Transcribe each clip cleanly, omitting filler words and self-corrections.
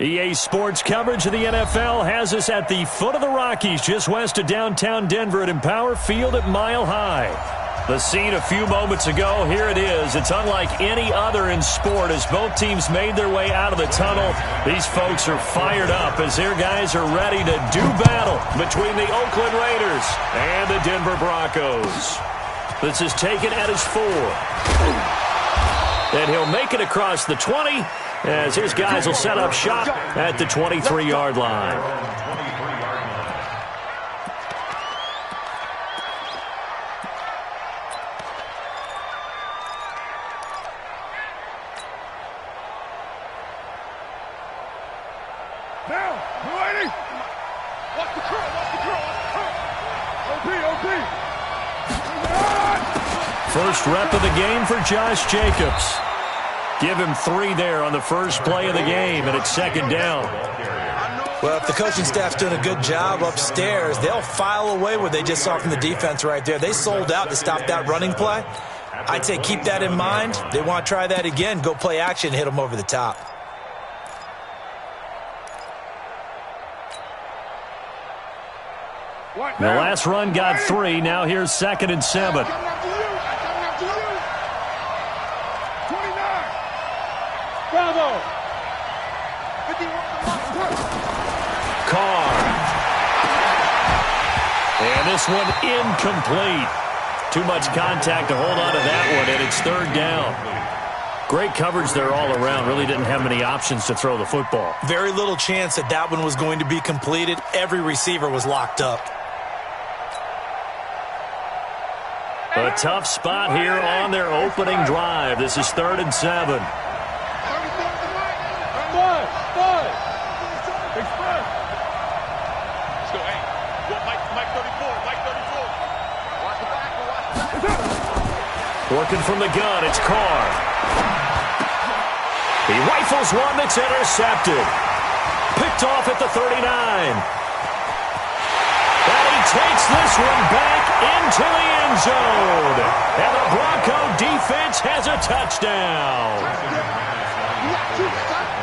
EA Sports coverage of the NFL has us at the foot of the Rockies, just west of downtown Denver at Empower Field at Mile High. The scene a few moments ago, here it is. It's unlike any other in sport as both teams made their way out of the tunnel. These folks are fired up as their guys are ready to do battle between the Oakland Raiders and the Denver Broncos. This is taken at his 4. And he'll make it across the 20 as his guys will set up shop at the 23-yard line. Now, lady! Watch the curl, watch the curl, watch the curl! OP, OP! First rep of the game for Josh Jacobs. Give him 3 there on the first play of the game, and it's second down. Well, if the coaching staff's doing a good job upstairs, they'll file away what they just saw from the defense right there. They sold out to stop that running play. I'd say keep that in mind. They want to try that again, go play action, hit them over the top. The last run got 3. Now here's 2nd and 7. Bravo! Carr. And this one incomplete. Too much contact to hold on to that one, and it's 3rd down. Great coverage there all around. Really didn't have many options to throw the football. Very little chance that that one was going to be completed. Every receiver was locked up. A tough spot here on their opening drive. This is 3rd and 7. Working from the gun, it's Carr. He rifles one that's intercepted. Picked off at the 39. And he takes this one back into the end zone. And the Bronco defense has a touchdown.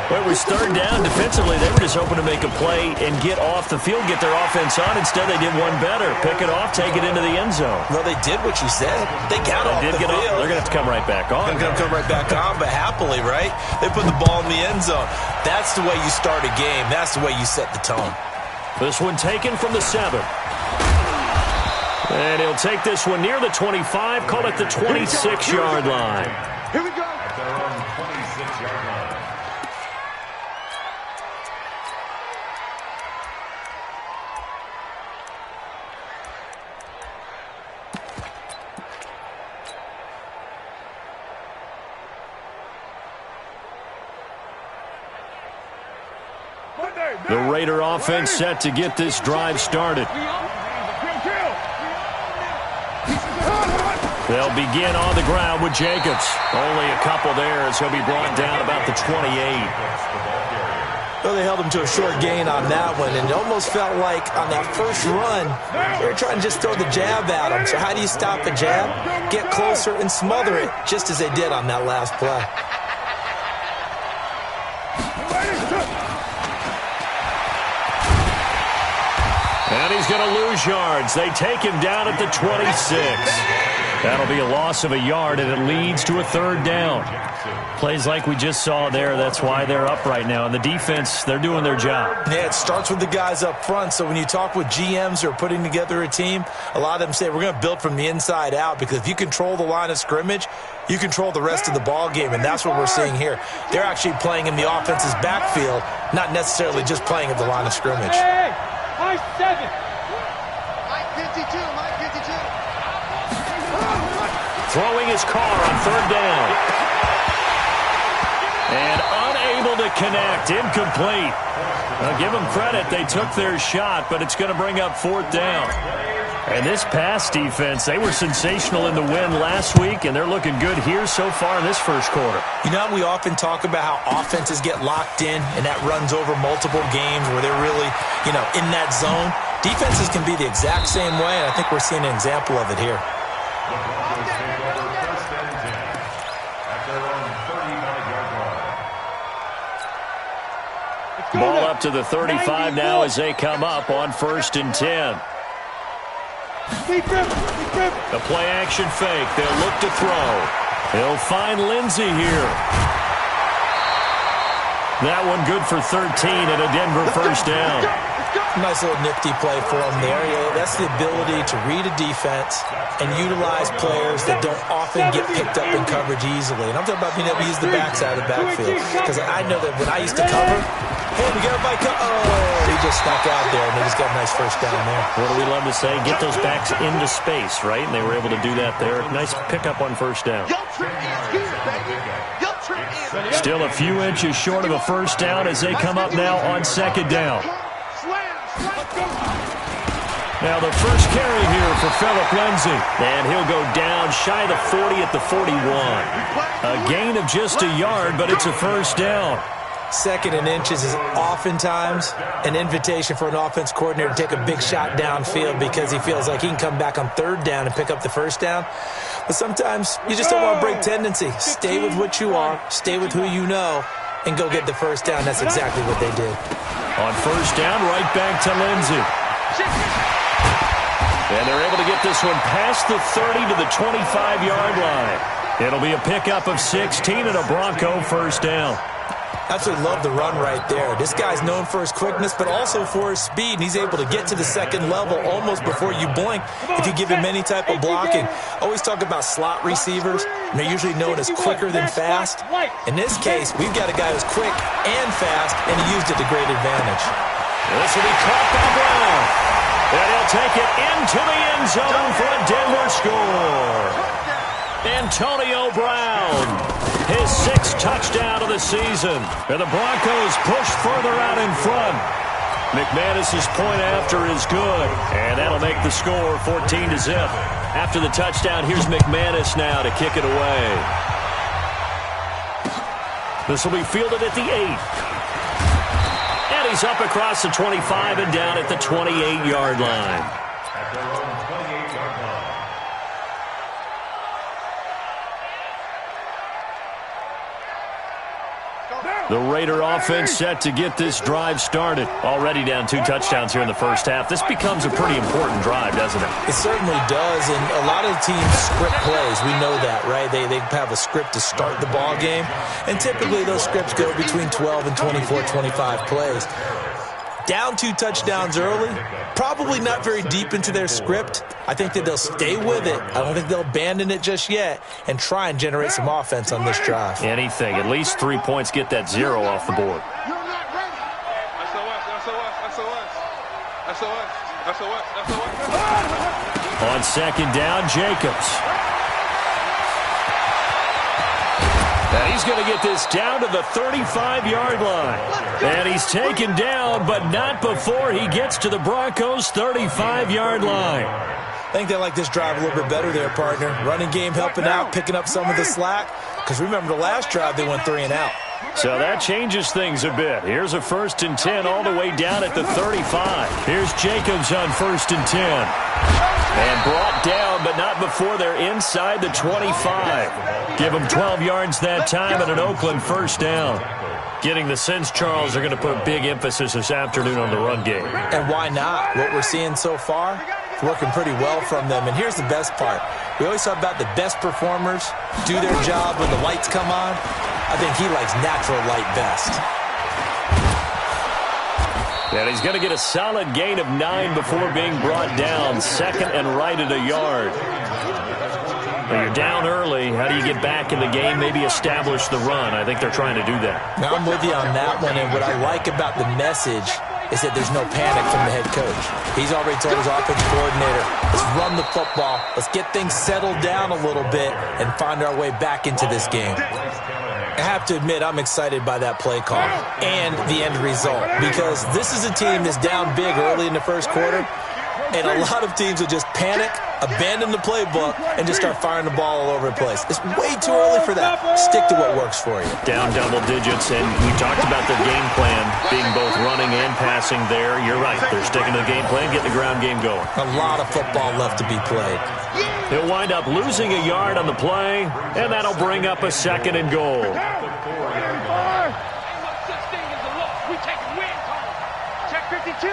It was 3rd down. Defensively, they were just hoping to make a play and get off the field, get their offense on. Instead, they did one better. Pick it off, take it into the end zone. Well, they did what you said. They got off the field. They're going to have to come right back on. They're going to come right back on, but happily, right? They put the ball in the end zone. That's the way you start a game. That's the way you set the tone. This one taken from the 7. And he'll take this one near the 25, call it the 26-yard line. Here we go. At their own 26-yard line. The Raider offense set to get this drive started. They'll begin on the ground with Jacobs. Only a couple there as he'll be brought down about the 28. Well, they held him to a short gain on that one, and it almost felt like on that first run, they were trying to just throw the jab at him. So how do you stop the jab? Get closer and smother it, just as they did on that last play. And he's going to lose yards. They take him down at the 26. That'll be a loss of a yard, and it leads to a 3rd down. Plays like we just saw there, that's why they're up right now. And the defense, they're doing their job. Yeah, it starts with the guys up front. So when you talk with GMs who are putting together a team, a lot of them say we're going to build from the inside out, because if you control the line of scrimmage, you control the rest of the ball game, and that's what we're seeing here. They're actually playing in the offense's backfield, not necessarily just playing at the line of scrimmage. Hey, high 7. Mike 52, Mike 52. Throwing his Carr on 3rd down. And unable to connect. Incomplete. Now, give them credit. They took their shot, but it's going to bring up 4th down. And this pass defense, they were sensational in the win last week, and they're looking good here so far in this first quarter. You know, we often talk about how offenses get locked in, and that runs over multiple games where they're really, in that zone. Defenses can be the exact same way, and I think we're seeing an example of it here. Ball up to the 35 now as they come up on 1st and 10. The play-action fake. They'll look to throw. They'll find Lindsey here. That one good for 13 and a Denver first down. Nice little nifty play for him there. Yeah, that's the ability to read a defense and utilize players that don't often get picked up in coverage easily. And I'm talking about being able to use the backside of the backfield. Because I know that when I used to cover, hey, we got a bike. Oh, he just snuck out there, and they just got a nice first down there. What do we love to say? Get those backs into space, right? And they were able to do that there. Nice pickup on first down. Still a few inches short of a first down as they come up now on 2nd down. Now the first carry here for Phillip Lindsay. And he'll go down shy of the 40 at the 41. A gain of just a yard, but it's a first down. 2nd and inches is oftentimes an invitation for an offense coordinator to take a big shot downfield because he feels like he can come back on 3rd down and pick up the first down. But sometimes you just don't want to break tendency. Stay with what you are, stay with who you know, and go get the first down. That's exactly what they did. On first down, right back to Lindsey. And they're able to get this one past the 30 to the 25-yard line. It'll be a pickup of 16 and a Bronco first down. Absolutely love the run right there. This guy's known for his quickness, but also for his speed. And he's able to get to the 2nd level almost before you blink if you give him any type of blocking. Always talk about slot receivers, and they're usually known as quicker than fast. In this case, we've got a guy who's quick and fast, and he used it to great advantage. This will be caught by Brown. And he'll take it into the end zone for a Denver score. Antonio Brown, his 6th touchdown of the season. And the Broncos push further out in front. McManus's point after is good. And that'll make the score 14-0. After the touchdown, here's McManus now to kick it away. This will be fielded at the 8. And he's up across the 25 and down at the 28-yard line. The Raider offense set to get this drive started. Already down 2 touchdowns here in the first half. This becomes a pretty important drive, doesn't it? It certainly does, and a lot of teams script plays. We know that, right? They have a script to start the ball game, and typically those scripts go between 12 and 24, 25 plays. Down 2 touchdowns early, probably not very deep into their script. I think that they'll stay with it. I don't think they'll abandon it just yet and try and generate some offense on this drive. Anything. At least 3 points, get that 0 off the board. On 2nd down, Jacobs. And he's going to get this down to the 35-yard line. And he's taken down, but not before he gets to the Broncos' 35-yard line. I think they like this drive a little bit better there, partner. Running game helping out, picking up some of the slack. Because remember the last drive, they went 3 and out. So that changes things a bit. Here's a 1st and 10 all the way down at the 35. Here's Jacobs on 1st and 10. And brought down, but not before they're inside the 25. Give them 12 yards that time and an Oakland first down. Getting the sense, Charles, they're going to put big emphasis this afternoon on the run game. And why not? What we're seeing so far, it's working pretty well from them. And here's the best part. We always talk about the best performers do their job when the lights come on. I think he likes natural light best. And he's going to get a solid gain of 9 before being brought down. 2nd and right at a yard. When you're down early, how do you get back in the game, maybe establish the run? I think they're trying to do that. Now, I'm with you on that one, and what I like about the message is that there's no panic from the head coach. He's already told his offensive coordinator, let's run the football, let's get things settled down a little bit and find our way back into this game. I have to admit, I'm excited by that play call and the end result because this is a team that's down big early in the first quarter, and a lot of teams will just panic, abandon the playbook, and just start firing the ball all over the place. It's way too early for that. Stick to what works for you. Down double digits, and we talked about their game plan being both running and passing there. You're right. They're sticking to the game plan, getting the ground game going. A lot of football left to be played. He'll wind up losing a yard on the play, and that'll bring up a 2nd and goal. Ain't no such thing as a loss. We take a win. Kill.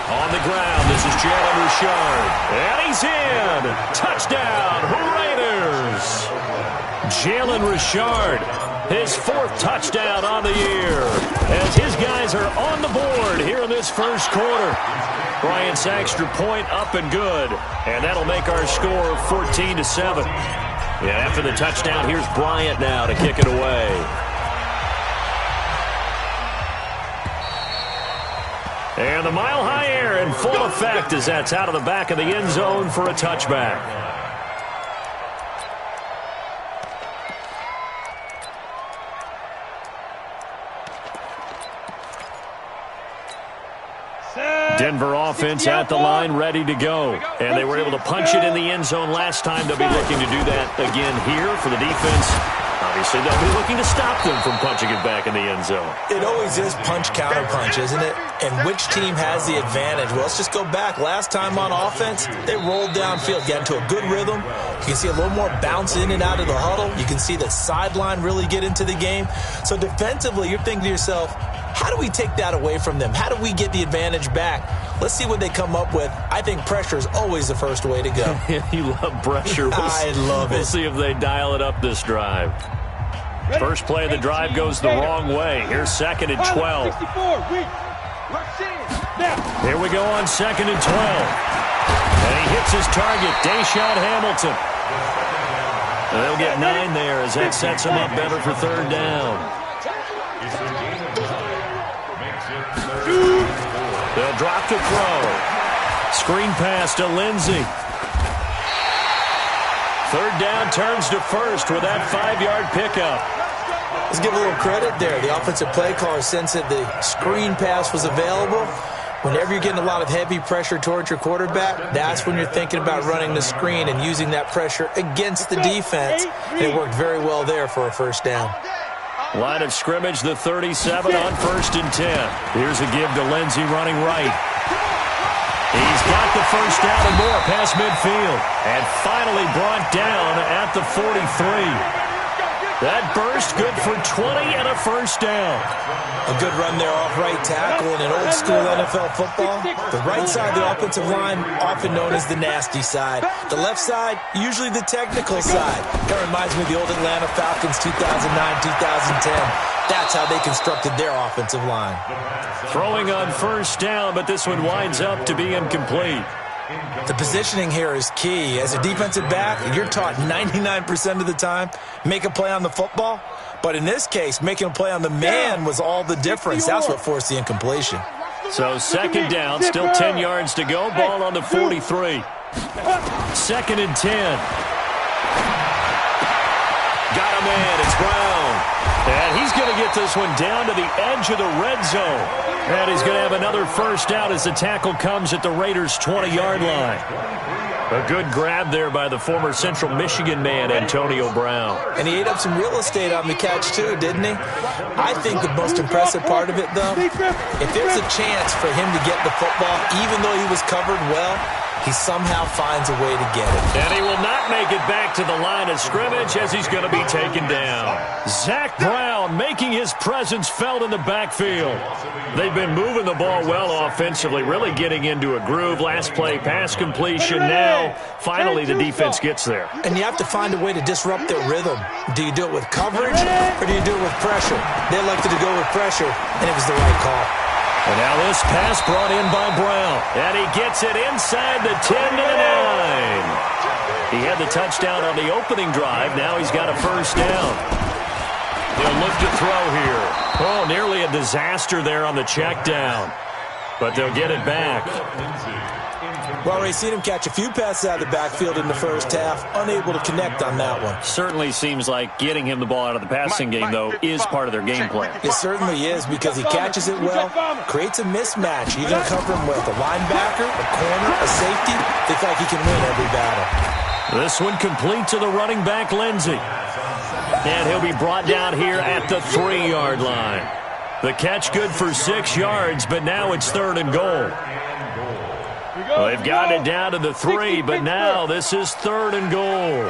On the ground, this is Jalen Richard. And he's in. Touchdown, Raiders. Jalen Richard, his 4th touchdown on the year, as his guys are on the board here in this first quarter. Bryant's extra point up and good, and that'll make our score 14-7. And after the touchdown, here's Bryant now to kick it away. And the mile-high air in full effect as that's out of the back of the end zone for a touchback. Denver offense at the line, ready to go. And they were able to punch it in the end zone last time. They'll be looking to do that again here for the defense. Obviously, they'll be looking to stop them from punching it back in the end zone. It always is punch-counter-punch, isn't it? And which team has the advantage? Well, let's just go back. Last time on offense, they rolled downfield, got into a good rhythm. You can see a little more bounce in and out of the huddle. You can see the sideline really get into the game. So defensively, you're thinking to yourself, how do we take that away from them? How do we get the advantage back? Let's see what they come up with. I think pressure is always the first way to go. You love pressure. I love it. We'll see if they dial it up this drive. First play of the drive goes the wrong way. Here's 2nd and 12. Here we go on 2nd and 12. And he hits his target, Deshaun Hamilton. And they'll get 9 there as that sets him up better for 3rd down. They'll drop to throw. Screen pass to Lindsey. 3rd down turns to 1st with that 5-yard pickup. Let's give a little credit there. The offensive play caller sensed that the screen pass was available. Whenever you're getting a lot of heavy pressure towards your quarterback, that's when you're thinking about running the screen and using that pressure against the defense. And it worked very well there for a 1st down. Line of scrimmage, the 37 on 1st and 10. Here's a give to Lindsey running right. He's got the 1st down and more past midfield. And finally brought down at the 43. That burst good for 20 and a 1st down. A good run there off right tackle in an old-school NFL football. The right side of the offensive line, often known as the nasty side. The left side, usually the technical side. That reminds me of the old Atlanta Falcons 2009-2010. That's how they constructed their offensive line. Throwing on 1st down, but this one winds up to be incomplete. The positioning here is key. As a defensive back, you're taught 99% of the time, make a play on the football. But in this case, making a play on the man was all the difference. That's what forced the incompletion. So 2nd down, still 10 yards to go. Ball on the 43. 2nd and 10. Got a man. It's Brown. And he's going to get this one down to the edge of the red zone. And he's going to have another 1st down as the tackle comes at the Raiders' 20-yard line. A good grab there by the former Central Michigan man, Antonio Brown. And he ate up some real estate on the catch, too, didn't he? I think the most impressive part of it, though, if there's a chance for him to get the football, even though he was covered well, he somehow finds a way to get it. And he will not make it back to the line of scrimmage as he's going to be taken down. Zach Brown making his presence felt in the backfield. They've been moving the ball well offensively, really getting into a groove. Last play, pass completion. Now, finally, the defense gets there. And you have to find a way to disrupt their rhythm. Do you do it with coverage or do you do it with pressure? They elected to go with pressure, and it was the right call. And now this pass brought in by Brown. And he gets it inside the 10 to the 9. He had the touchdown on the opening drive. Now he's got a 1st down. He'll look to throw here. Oh, nearly a disaster there on the check down. But they'll get it back. Well, we've seen him catch a few passes out of the backfield in the 1st half. Unable to connect on that one. Certainly seems like getting him the ball out of the passing game, though, is part of their game plan. It certainly is because he catches it well, creates a mismatch. You're going to cover him with a linebacker, a corner, a safety. They feel like he can win every battle. This one complete to the running back, Lindsey. And he'll be brought down here at the 3-yard line. The catch good for 6 yards, but now it's 3rd and goal. Well, they've got it down to the 3, but now this is 3rd and goal.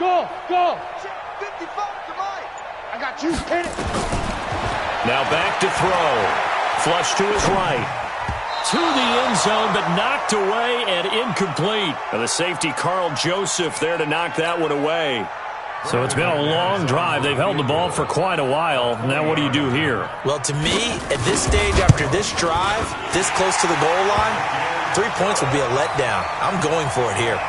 Go, go. 55 to mine. I got you. Hit it. Now back to throw. Flush to his right. To the end zone, but knocked away and incomplete. And the safety, Carl Joseph, there to knock that one away. So it's been a long drive. They've held the ball for quite a while. Now what do you do here? Well, to me, at this stage, after this drive, this close to the goal line, 3 points would be a letdown. I'm going for it here.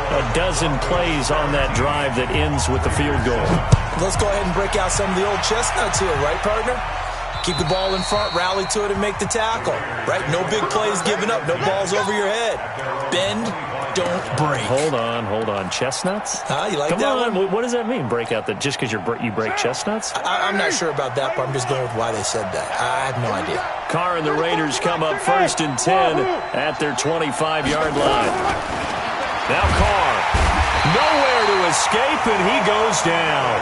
A dozen plays on that drive that ends with the field goal. Let's go ahead and break out some of the old chestnuts here, right, partner? Keep the ball in front, rally to it, and make the tackle, right? No big plays given up, no balls over your head. Bend, don't break. Hold on. Chestnuts? You like Come that on. one? What does that mean, break out that just because you break chestnuts? I'm not sure about that, but I'm just going with why they said that. I have no idea. Carr and the Raiders come up 1st and 10 at their 25-yard line. Now Carr, nowhere to escape, and he goes down.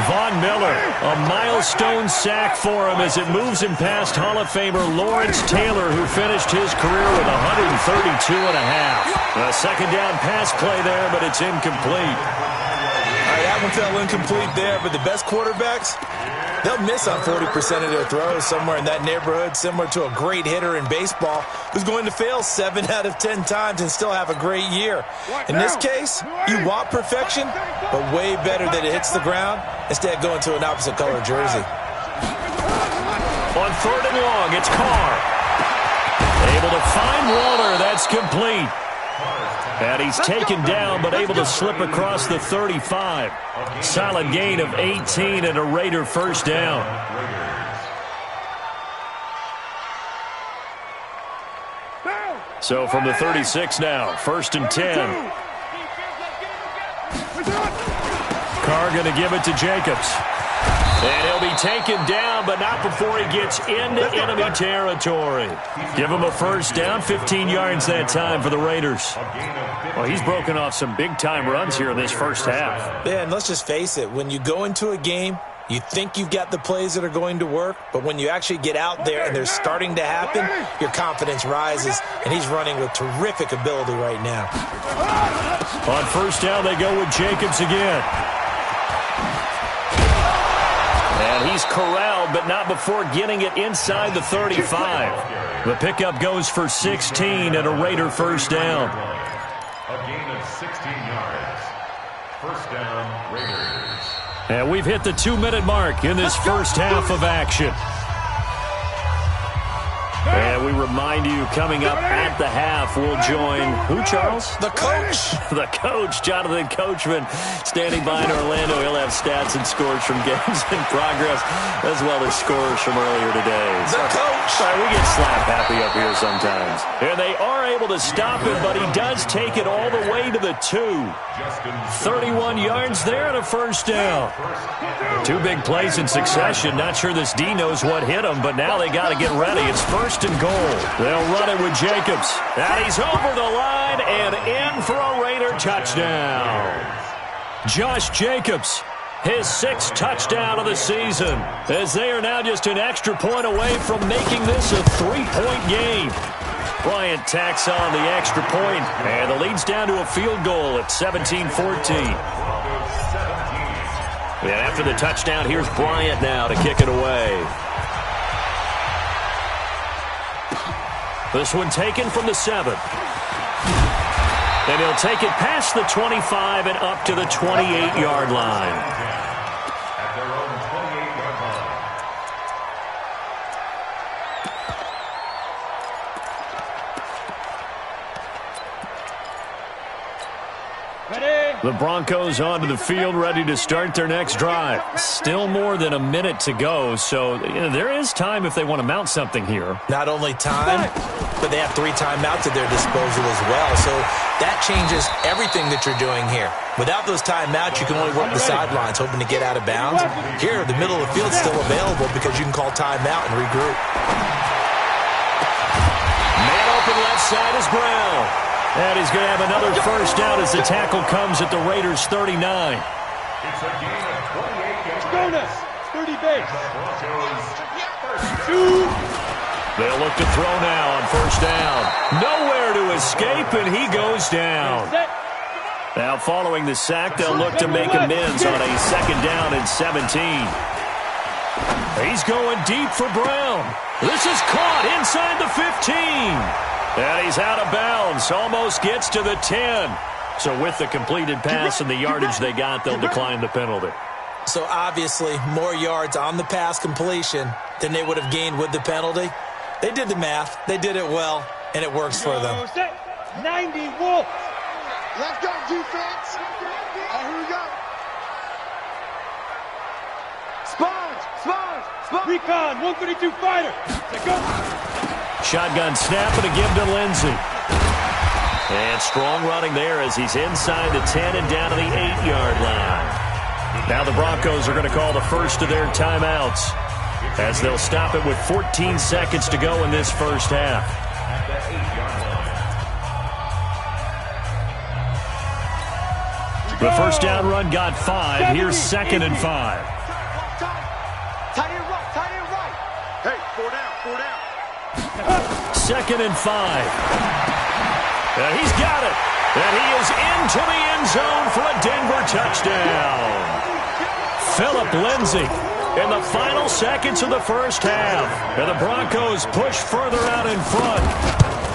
Von Miller, a milestone sack for him as it moves him past Hall of Famer Lawrence Taylor, who finished his career with 132 and a half. A second down pass play there, but it's incomplete. All right, that one fell incomplete there, but the best quarterbacks, they'll miss on 40% of their throws, somewhere in that neighborhood, similar to a great hitter in baseball who's going to fail 7 out of 10 times and still have a great year. In this case, you want perfection, but way better that it hits the ground instead of going to an opposite color jersey. On 3rd and long, it's Carr. Able to find Waller. That's complete. And he's taken down, but able to slip across the 35. Solid gain of 18 and a Raider first down. So from the 36 now, 1st and 10. Carr going to give it to Jacobs. And he'll be taken down, but not before he gets into enemy territory. Give him a first down, 15 yards that time for the Raiders. Well, he's broken off some big-time runs here in this first half. Yeah, and let's just face it. When you go into a game, you think you've got the plays that are going to work, but when you actually get out there and they're starting to happen, your confidence rises, and he's running with terrific ability right now. On first down, they go with Jacobs again. And he's corralled, but not before getting it inside the 35. The pickup goes for 16 and a Raider first down. A gain of 16 yards. First down, Raiders. And we've hit the 2-minute mark in this first half of action. And we remind you, coming up at the half, we'll join who, Charles? The coach. The coach, Jonathan Coachman, standing by in Orlando. He'll have stats and scores from games in progress, as well as scores from earlier today. The coach. Sorry, we get slap happy up here sometimes. And they are able to stop him, but he does take it all the way to the 2. 31 yards there and a first down. 2 big plays in succession. Not sure this D knows what hit him, but now they got to get ready. It's 1st and goal. They'll run it with Jacobs. And he's over the line and in for a Raider touchdown. Josh Jacobs, his 6th touchdown of the season, as they are now just an extra point away from making this a 3-point game. Bryant tacks on the extra point, and the lead's down to a field goal at 17-14. And after the touchdown, here's Bryant now to kick it away. This one taken from the 7. And he'll take it past the 25 and up to the 28-yard line. At their own 28-yard line. The Broncos onto the field, ready to start their next drive. Still more than a minute to go, so there is time if they want to mount something here. Not only time, but they have 3 timeouts at their disposal as well. So that changes everything that you're doing here. Without those timeouts, you can only work the sidelines, hoping to get out of bounds. Here, the middle of the field's still available because you can call timeout and regroup. Man open left side is Brown. And he's going to have another first down as the tackle comes at the Raiders' 39. It's a gain of 28 yards. Bonus, 30 base. They'll look to throw now on first down. Nowhere to escape, and he goes down. Now following the sack, they'll look to make amends on a 2nd down and 17. He's going deep for Brown. This is caught inside the 15. And he's out of bounds. Almost gets to the 10. So with the completed pass and the yardage they got, they'll decline the penalty. So obviously more yards on the pass completion than they would have gained with the penalty. They did the math. They did it well, and it works for them. 90 Wolf. Let's go, defense. Here we go. Sponge. Recon, 132 fighter. Let's go. Shotgun snap and a give to Lindsey. And strong running there as he's inside the 10 and down to the 8-yard line. Now the Broncos are going to call the first of their timeouts as they'll stop it with 14 seconds to go in this first half. The first down run got 5. Here's 2nd and 5. Tight end right. Hey, 4 down. 2nd and 5. He's got it. And he is into the end zone for a Denver touchdown. Phillip Lindsay in the final seconds of the first half. And the Broncos push further out in front.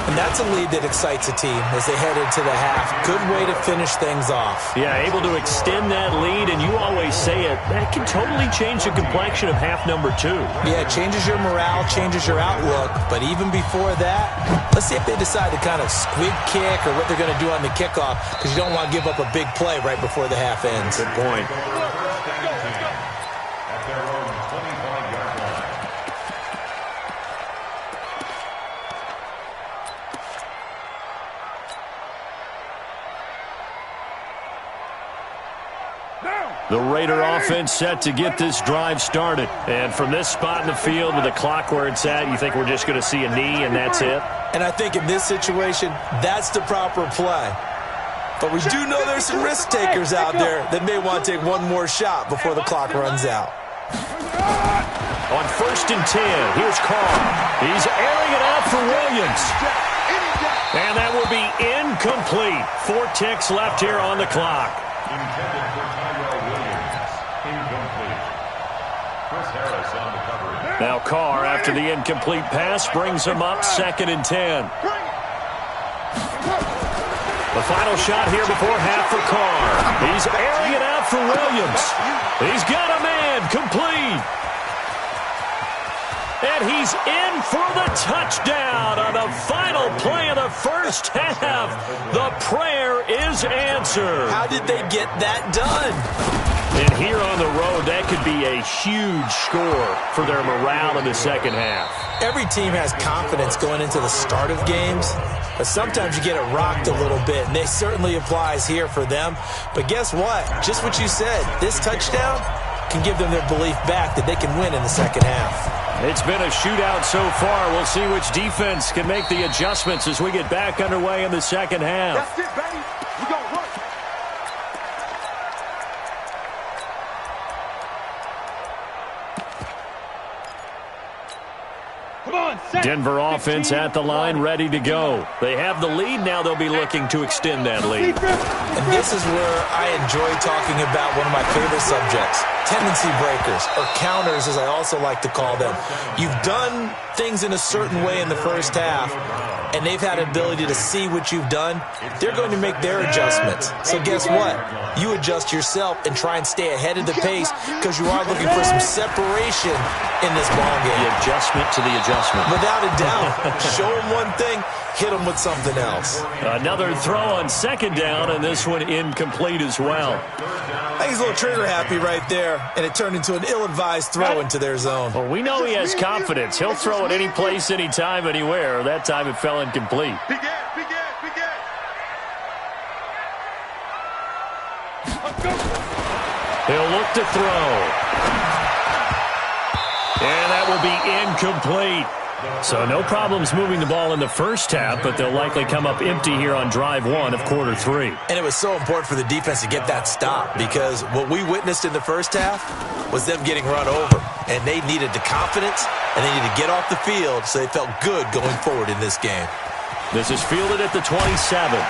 And that's a lead that excites a team as they head into the half. Good way to finish things off. Yeah, able to extend that lead, and you always say it, that can totally change the complexion of half number 2. Yeah, it changes your morale, changes your outlook. But even before that, let's see if they decide to kind of squib kick or what they're going to do on the kickoff, because you don't want to give up a big play right before the half ends. Good point. At their own 25-yard line. The Raider offense set to get this drive started. And from this spot in the field with the clock where it's at, you think we're just going to see a knee and that's it? And I think in this situation, that's the proper play. But we do know there's some risk takers out there that may want to take one more shot before the clock runs out. On 1st and 10, here's Carr. He's airing it out for Williams. And that will be incomplete. 4 ticks left here on the clock. Intended for Tyrell Williams. Incomplete. Chris Harris on the coverage. Now Carr, after the incomplete pass, brings him up 2nd and 10. The final shot here before half for Carr. He's airing it out for Williams. He's got a man complete. And he's in for the touchdown on the final play of the first half. The prayer is answered. How did they get that done? And here on the road, that could be a huge score for their morale in the second half. Every team has confidence going into the start of games, but sometimes you get it rocked a little bit, and it certainly applies here for them. But guess what? Just what you said, this touchdown can give them their belief back that they can win in the second half. It's been a shootout so far. We'll see which defense can make the adjustments as we get back underway in the second half. That's it, baby. We gonna run. Come on, set. Denver offense at the line, ready to go. They have the lead. Now they'll be looking to extend that lead. And this is where I enjoy talking about one of my favorite subjects, tendency breakers, or counters as I also like to call them. You've done things in a certain way in the first half, and they've had an ability to see what you've done. They're going to make their adjustments. So guess what? You adjust yourself and try and stay ahead of the pace because you are looking for some separation in this ball game. The adjustment to the adjustment. Without a doubt. Show them one thing, hit them with something else. Another throw on 2nd down, and this one incomplete as well. I think he's a little trigger happy right there, and it turned into an ill-advised throw into their zone. Well, we know he has confidence. He'll throw it any place, anytime, anywhere. That time it fell incomplete. Big Ed. Let's go. He'll look to throw. And that will be incomplete. So no problems moving the ball in the first half, but they'll likely come up empty here on drive 1 of quarter 3. And it was so important for the defense to get that stop because what we witnessed in the first half was them getting run over. And they needed the confidence, and they needed to get off the field so they felt good going forward in this game. This is fielded at the 27.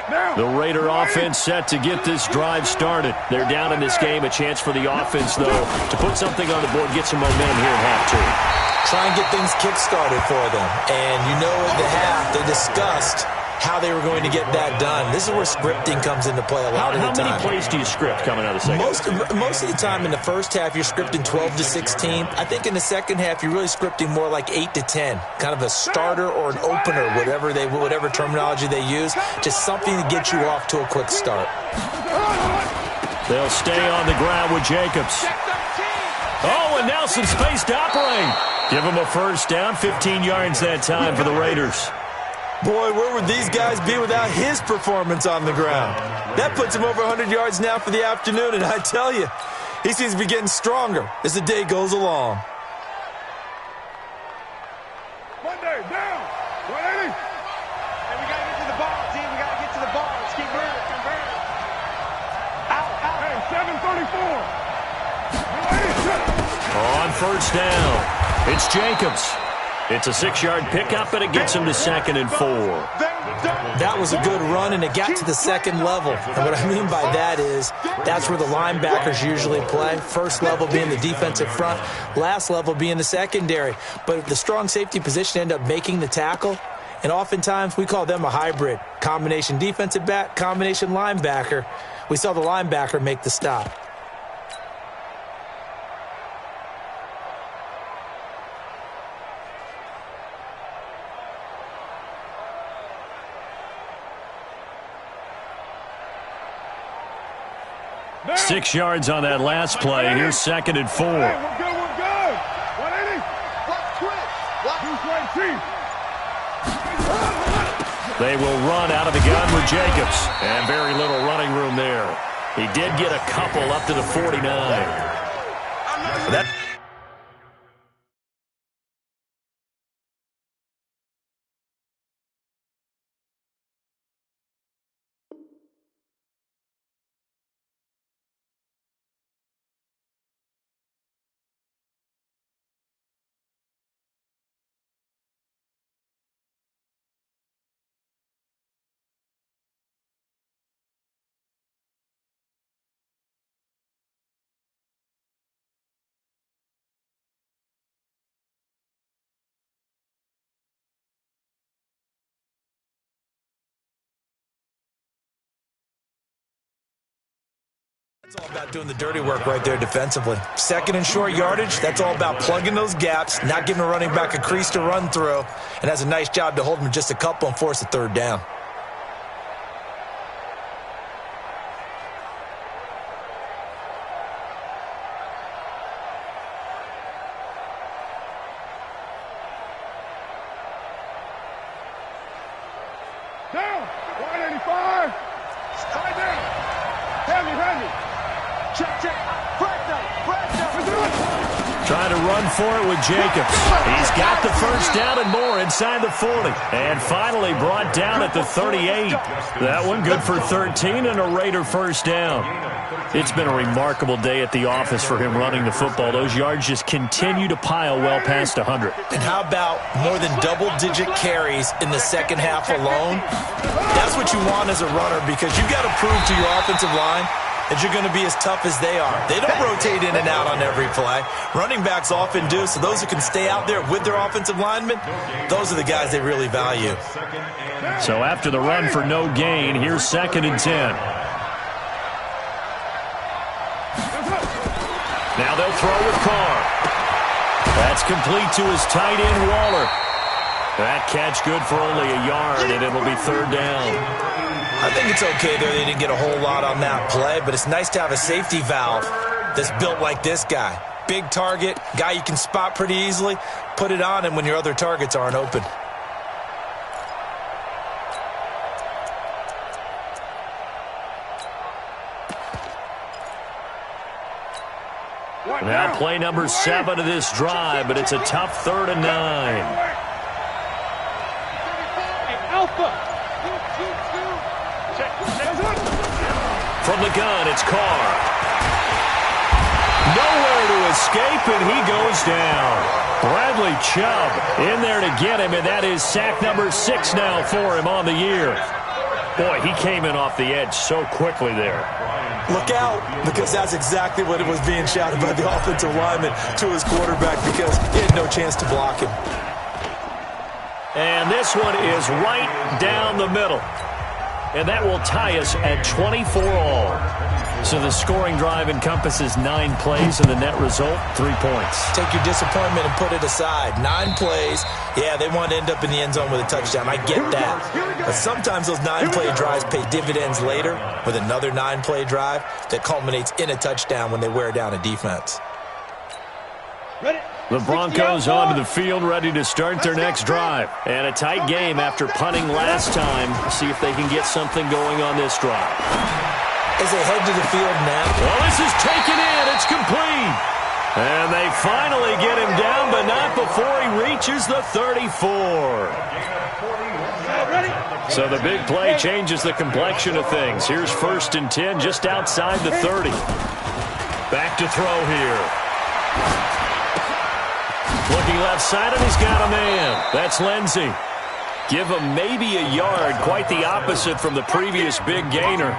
The Raider offense set to get this drive started. They're down in this game. A chance for the offense, though, to put something on the board, get some momentum here at half 2. Try and get things kick-started for them. And you know at the half, they discussed how they were going to get that done. This is where scripting comes into play a lot of the time. How many plays do you script coming out of the second? Most of the time in the first half, you're scripting 12 to 16. I think in the second half, you're really scripting more like 8 to 10. Kind of a starter or an opener, whatever terminology they use. Just something to get you off to a quick start. They'll stay on the ground with Jacobs. Oh, and now some space to operate. Give him a first down, 15 yards that time for the Raiders. Boy, where would these guys be without his performance on the ground? That puts him over 100 yards now for the afternoon, and I tell you, he seems to be getting stronger as the day goes along. Monday, down. 180. And we got to get to the ball, team. We got to get to the ball. Let's keep moving. Out. Hey, 734. On first down, it's Jacobs. It's a 6-yard pickup, and it gets him to 2nd and 4. That was a good run, and it got to the second level. And what I mean by that is that's where the linebackers usually play. First level being the defensive front, last level being the secondary. But the strong safety position ended up making the tackle, and oftentimes we call them a hybrid. Combination defensive back, combination linebacker. We saw the linebacker make the stop. Down. 6 yards on that last play. Here's 2nd and 4. Hey, we're good. 180. They will run out of the gun with Jacobs. And very little running room there. He did get a couple up to the 49. That It's all about doing the dirty work right there defensively. 2nd and short yardage, that's all about plugging those gaps, not giving a running back a crease to run through, and has a nice job to hold him just a couple and force a 3rd down. Down. 185. Side down. Heavy. Check. trying to run for it with Jacobs. He's got the first down and more inside the 40. And finally brought down at the 38. That one good for 13 and a Raider first down. It's been a remarkable day at the office for him running the football. Those yards just continue to pile well past 100. And how about more than double-digit carries in the second half alone? That's what you want as a runner, because you've got to prove to your offensive line that you're going to be as tough as they are. They don't rotate in and out on every play. Running backs often do, so those who can stay out there with their offensive linemen, those are the guys they really value. So after the run for no gain, here's 2nd and 10. Now they'll throw with Carr. That's complete to his tight end, Waller. That catch good for only a yard, and it'll be 3rd down. I think it's okay there. They didn't get a whole lot on that play, but it's nice to have a safety valve that's built like this guy. Big target, guy you can spot pretty easily. Put it on him when your other targets aren't open. Now play number 7 of this drive, but it's a tough 3rd and 9. Alpha. From the gun, it's Carr. Nowhere to escape, and he goes down. Bradley Chubb in there to get him, and that is sack number 6 now for him on the year. Boy, he came in off the edge so quickly there. Look out, because that's exactly what it was being shouted by the offensive lineman to his quarterback, because he had no chance to block him. And this one is right down the middle. And that will tie us at 24 all. So the scoring drive encompasses 9 plays, and the net result, 3 points. Take your disappointment and put it aside. 9 plays. Yeah, they want to end up in the end zone with a touchdown. I get that. But sometimes those 9-play drives pay dividends later with another 9-play drive that culminates in a touchdown when they wear down a defense. The Broncos onto the field, ready to start their next drive. And a tight game after punting last time. See if they can get something going on this drive. As they head to the field now. Well, this is taken in. It's complete. And they finally get him down, but not before he reaches the 34. So the big play changes the complexion of things. Here's 1st and 10 just outside the 30. Back to throw here. Looking left side, and he's got a man. That's Lindsey. Give him maybe a yard, quite the opposite from the previous big gainer.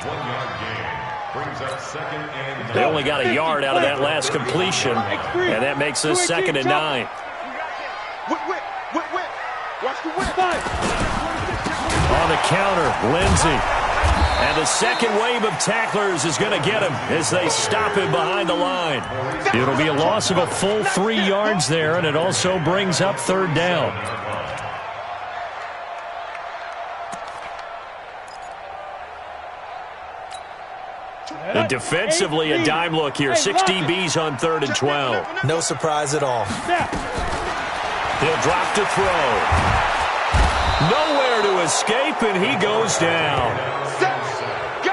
1-yard gain brings up 2nd and 9. They only got a yard out of that last completion, and that makes us 2nd and 9. Watch the whip. On the counter, Lindsey. And the second wave of tacklers is going to get him as they stop him behind the line. It'll be a loss of a full 3 yards there, and it also brings up 3rd down. And defensively, a dime look here. 6 DBs on 3rd and 12. No surprise at all. He'll drop to throw. Nowhere to escape, and he goes down.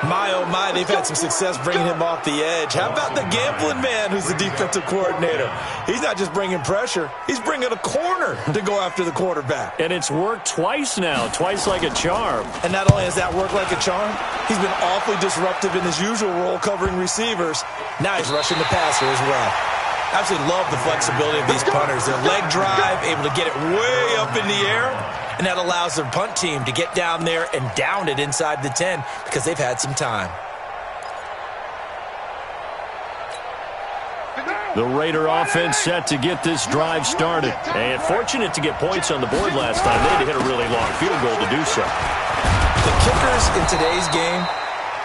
My, oh my, they've had some success bringing him off the edge. How about the gambling man who's the defensive coordinator? He's not just bringing pressure. He's bringing a corner to go after the quarterback. And it's worked twice now, twice like a charm. And not only has that worked like a charm, he's been awfully disruptive in his usual role covering receivers. Now he's rushing the passer as well. Absolutely love the flexibility of these punters. Their leg drive, able to get it way up in the air. And that allows their punt team to get down there and down it inside the 10 because they've had some time. The Raider offense set to get this drive started. And fortunate to get points on the board last time. They had to hit a really long field goal to do so. The kickers in today's game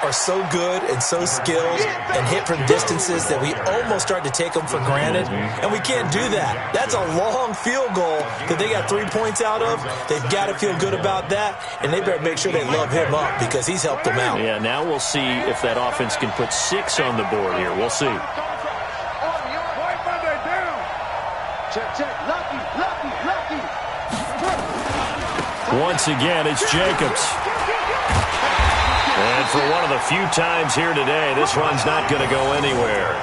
are so good and so skilled and hit from distances that we almost start to take them for granted, and we can't do that. That's a long field goal that they got 3 points out of. They've got to feel good about that, and they better make sure they love him up because he's helped them out. Yeah, now we'll see if that offense can put 6 on the board here. We'll see. Once again, it's Jacobs. And for one of the few times here today, this run's not going to go anywhere.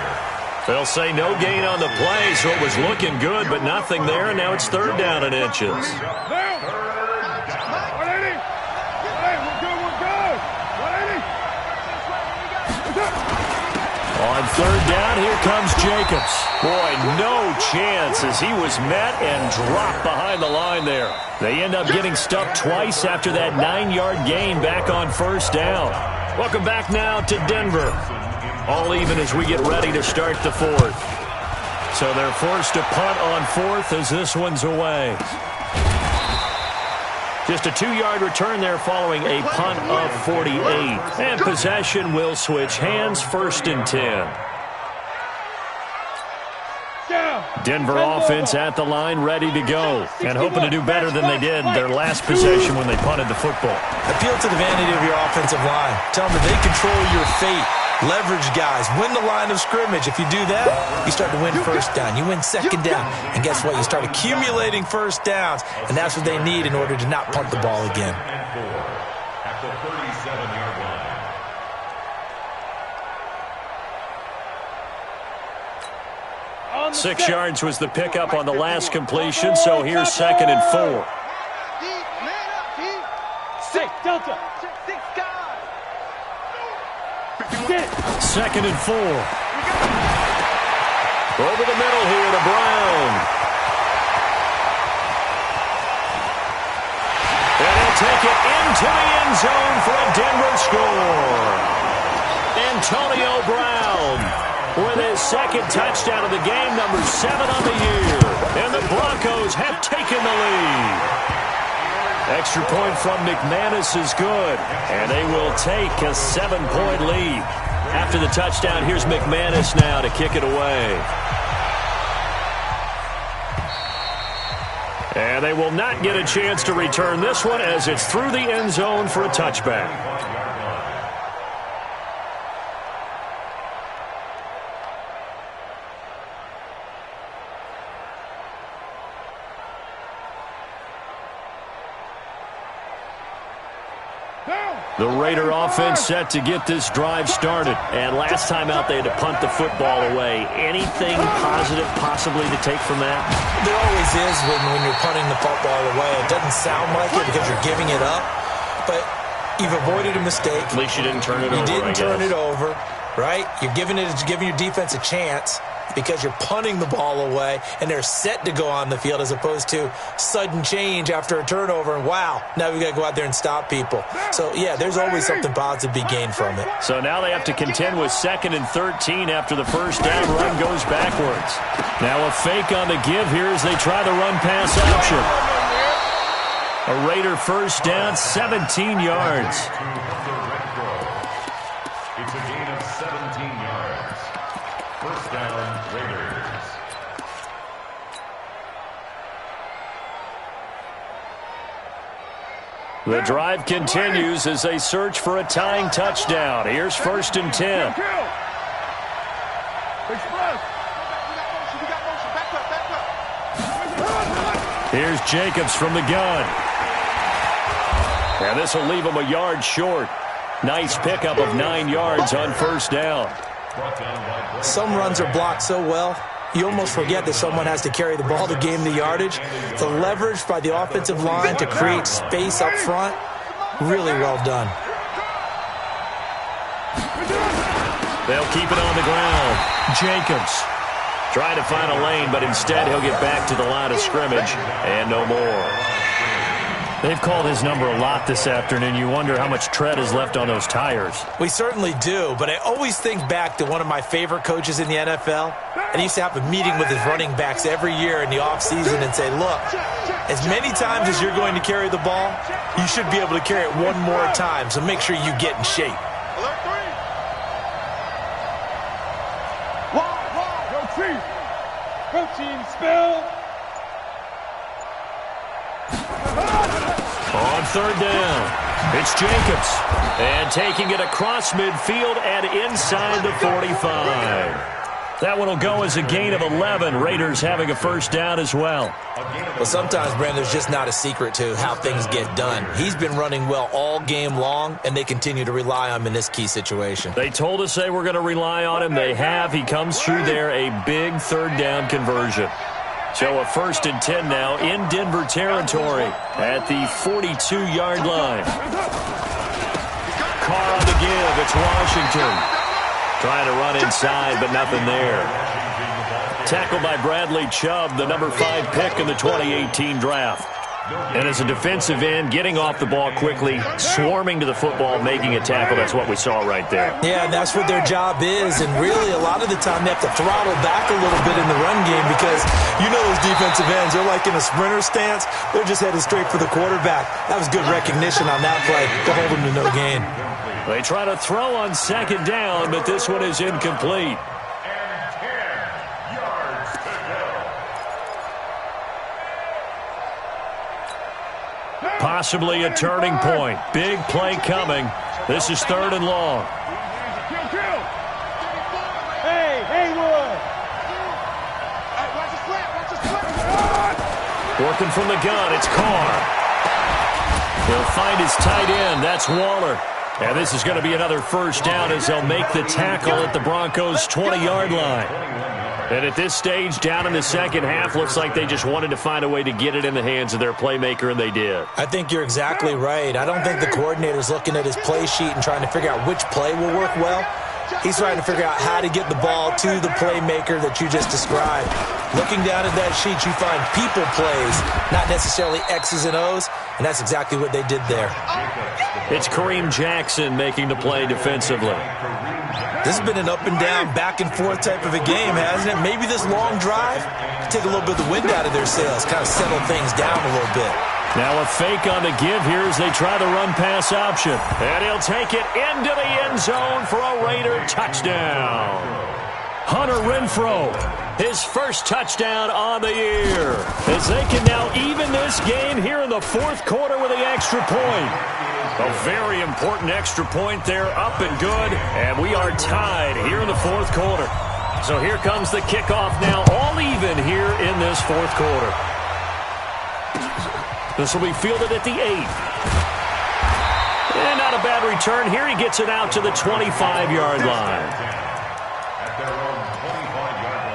They'll say no gain on the play, so it was looking good, but nothing there, and now it's 3rd down and inches. On 3rd down, here comes Jacobs. Boy, no chance as he was met and dropped behind the line there. They end up getting stuck twice after that 9-yard gain back on 1st down. Welcome back now to Denver. All even as we get ready to start the 4th. So they're forced to punt on 4th as this one's away. Just a 2-yard return there following a punt of 48. And possession will switch hands, 1st and 10. Denver offense at the line, ready to go. And hoping to do better than they did their last possession when they punted the football. Appeal to the vanity of your offensive line. Tell them that they control your fate. Leverage guys. Win the line of scrimmage. If you do that, you start to win 1st down. You win 2nd down. And guess what? You start accumulating 1st downs. And that's what they need in order to not punt the ball again. At the 37-yard line. 6 yards was the pickup on the last completion, so here's 2nd and 4. Delta. 2nd and 4. Over the middle here to Brown. And he'll take take it into the end zone for a Denver score. Antonio Brown with his second touchdown of the game, number 7 on the year. And the Broncos have taken the lead. Extra point from McManus is good, and they will take a 7-point lead. After the touchdown, here's McManus now to kick it away. And they will not get a chance to return this one as it's through the end zone for a touchback. The Raider offense set to get this drive started. And last time out, they had to punt the football away. Anything positive possibly to take from that? There always is when you're punting the football away. It doesn't sound like it because you're giving it up, but you've avoided a mistake. At least you didn't turn it over, You didn't turn it over, right? You're giving your defense a chance because you're punting the ball away, and they're set to go on the field as opposed to sudden change after a turnover, and wow, now we've got to go out there and stop people. So, yeah, there's always something positive to be gained from it. So now they have to contend with 2nd and 13 after the first down run goes backwards. Now a fake on the give here as they try the run-pass option. A Raider first down, 17 yards. It's a gain of 17 yards. First down, Raiders. The drive continues as they search for a tying touchdown. Here's 1st and 10. Here's Jacobs from the gun. And this will leave him a yard short. Nice pickup of 9 yards on first down. Some runs are blocked so well, you almost forget that someone has to carry the ball to gain the yardage. The leverage by the offensive line to create space up front, really well done. They'll keep it on the ground. Jacobs trying to find a lane, but instead he'll get back to the line of scrimmage and no more. They've called his number a lot this afternoon. You wonder how much tread is left on those tires. We certainly do, but I always think back to one of my favorite coaches in the NFL. And he used to have a meeting with his running backs every year in the offseason and say, look, as many times as you're going to carry the ball, you should be able to carry it one more time, so make sure you get in shape. Go team, spill. On third down, it's Jacobs. And taking it across midfield and inside the 45. That one will go as a gain of 11. Raiders having a first down as well. Well, sometimes, Brandon, there's just not a secret to how things get done. He's been running well all game long, and they continue to rely on him in this key situation. They told us they were going to rely on him. They have. He comes through there, a big third down conversion. So a 1st and 10 now in Denver territory at the 42-yard line. Carr on the give. It's Washington. Trying to run inside, but nothing there. Tackled by Bradley Chubb, the number 5 pick in the 2018 draft. And as a defensive end, getting off the ball quickly, swarming to the football, making a tackle. That's what we saw right there. Yeah, and that's what their job is. And really, a lot of the time, they have to throttle back a little bit in the run game because you know those defensive ends, they're like in a sprinter stance. They're just headed straight for the quarterback. That was good recognition on that play to hold them to no gain. They try to throw on second down, but this one is incomplete. Possibly a turning point. Big play coming. This is 3rd and long. Hey, Haywood. Working from the gun, it's Carr. He'll find his tight end. That's Waller. And this is going to be another first down as they'll make the tackle at the Broncos' 20-yard line. And at this stage, down in the second half, looks like they just wanted to find a way to get it in the hands of their playmaker, and they did. I think you're exactly right. I don't think the coordinator's looking at his play sheet and trying to figure out which play will work well. He's trying to figure out how to get the ball to the playmaker that you just described. Looking down at that sheet, you find people plays, not necessarily X's and O's, and that's exactly what they did there. It's Kareem Jackson making the play defensively. This has been an up and down, back and forth type of a game, hasn't it? Maybe this long drive take a little bit of the wind out of their sails, kind of settle things down a little bit. Now a fake on the give here as they try the run-pass option. And he'll take it into the end zone for a Raider touchdown. Hunter Renfrow, his first touchdown on the year. As they can now even this game here in the fourth quarter with the extra point. A very important extra point there, up and good. And we are tied here in the fourth quarter. So here comes the kickoff now, all even here in this fourth quarter. This will be fielded at the 8. And not a bad return here. He gets it out to the 25-yard line. At their own 25-yard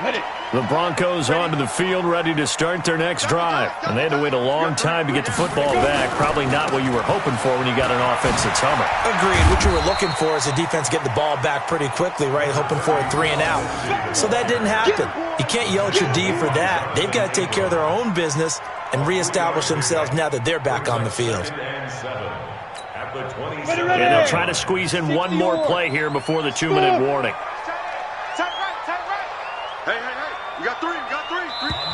line. Ready. The Broncos onto the field, ready to start their next drive. And they had to wait a long time to get the football back. Probably not what you were hoping for when you got an offense that's humming. Agreed. What you were looking for is the defense get the ball back pretty quickly, right? Hoping for a 3 and out. So that didn't happen. You can't yell at your D for that. They've got to take care of their own business and reestablish themselves now that they're back on the field. And they'll try to squeeze in one more play here before the 2-minute warning. Tight right. Hey. We got three.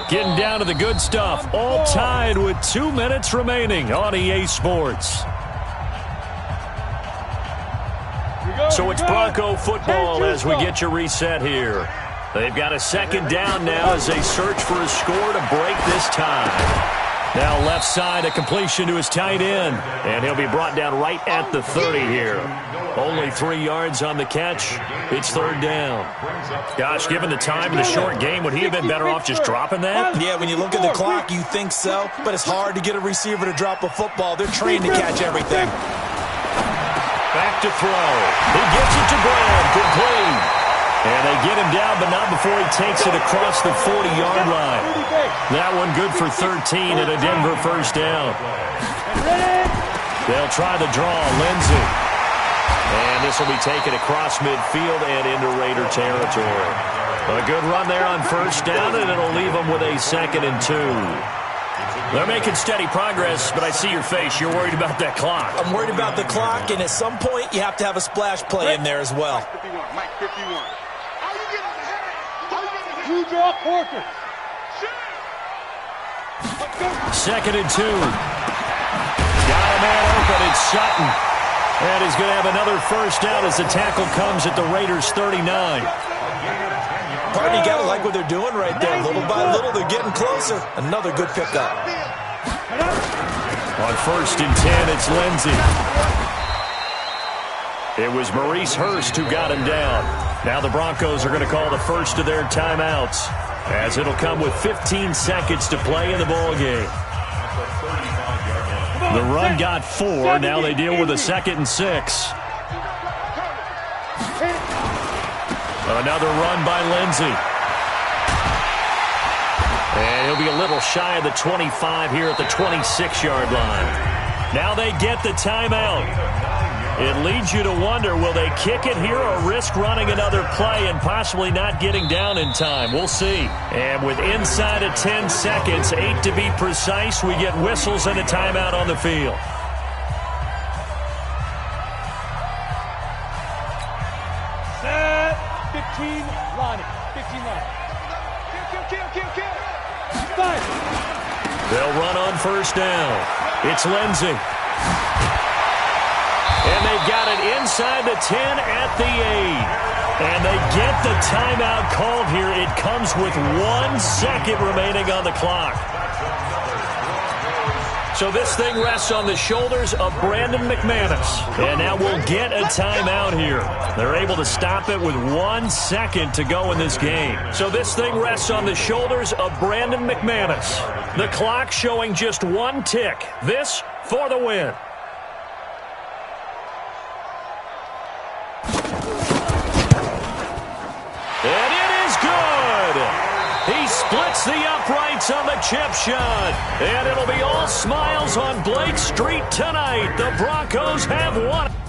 Getting down to the good stuff. All tied with 2 minutes remaining on EA Sports. So it's Bronco football as we get you reset here. They've got a second down now as they search for a score to break this tie. Now left side, a completion to his tight end. And he'll be brought down right at the 30 here. Only 3 yards on the catch. It's third down. Gosh, given the time in the short game, would he have been better off just dropping that? Yeah, when you look at the clock, you think so. But it's hard to get a receiver to drop a football. They're trained to catch everything. Back to throw. He gets it to Graham. Complete. And they get him down, but not before he takes it across the 40-yard line. That one good for 13 at a Denver first down. They'll try the draw. Lindsey. And this will be taken across midfield and into Raider territory. A good run there on first down, and it'll leave them with a 2nd and 2. They're making steady progress, but I see your face. You're worried about that clock. I'm worried about the clock, and at some point, you have to have a splash play in there as well. 51. Mike 51. You draw quarter. 2nd and 2. Got a man open. It's Sutton. And he's going to have another first down as the tackle comes at the Raiders' 39. Pardon, you got to like what they're doing right there. Little by little, they're getting closer. Another good pickup. On 1st and 10, it's Lindsey. It was Maurice Hurst who got him down. Now the Broncos are going to call the first of their timeouts, as it'll come with 15 seconds to play in the ballgame. The run got 4. Now they deal with a 2nd and 6. Another run by Lindsey. And he'll be a little shy of the 25 here at the 26-yard line. Now they get the timeout. It leads you to wonder, will they kick it here or risk running another play and possibly not getting down in time? We'll see. And with inside of 10 seconds, 8 to be precise, we get whistles and a timeout on the field. Set. 15 line. 15 line. Kill. 5. They'll run on first down. It's Lindsey. And they've got it inside the 10 at the 8. And they get the timeout called here. It comes with 1 second remaining on the clock. So this thing rests on the shoulders of Brandon McManus. And now we'll get a timeout here. They're able to stop it with 1 second to go in this game. So this thing rests on the shoulders of Brandon McManus. The clock showing just 1 tick. This for the win. And it is good. He splits the uprights on the chip shot. And it'll be all smiles on Blake Street tonight. The Broncos have won.